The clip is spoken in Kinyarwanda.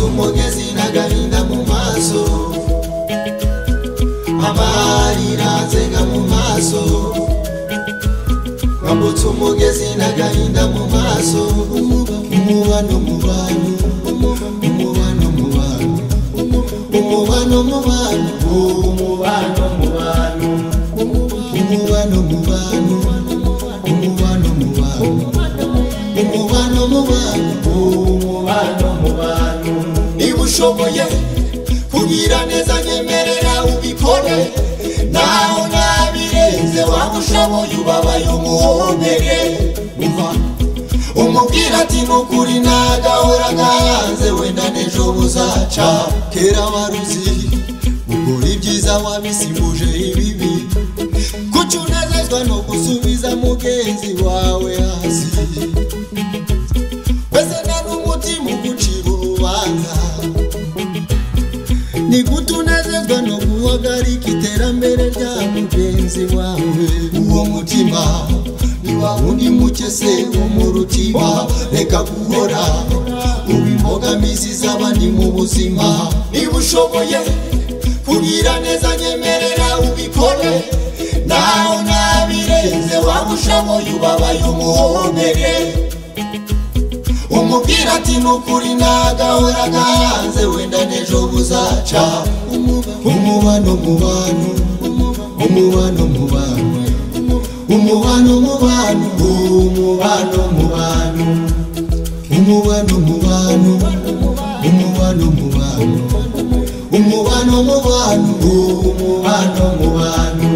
umugezi n'agahinda mu maso amarira nzenga mu maso ngambutse umugezi n'agahinda mu maso umubano mu bantu umubano mu bantu umubano mu bantu umubano mu bantu umubano mu bantu umubano mu bantu umubano mu bantu umubano mu bantu niba ushoboye kugira neza nyemerera ubikore naho nabirenze waba ushoboye ubabaye umuhobere umubwira ati nukuri nagahora gahanze wenda n'ejo buzaca kera waruzi gukora ibyiza wabisimbuje ibibi kuki unezezwa no gusubiza mugenzi wawe hasi wese nta n'umutima ugucira urubanza ni gute unezezwa no guhagarika iterambere rya mugenzi wawe uwo mutima ni wa wundi mukese wo mu rutima reka guhora uba imbogamizi z'abandi mu buzima niba ushoboye kugira neza nyemerera ubikore naho nabirenze waba ushoboye ubabaye umuhobere umubwira ati nukuri nagahora gahanze wenda n'ejo buzaca umubano mu bantu umubano mu bantu umubano mu bantu umubano mu bantu umubano mu bantu umubano mu bantu umubano mu bantu umubano mu bantu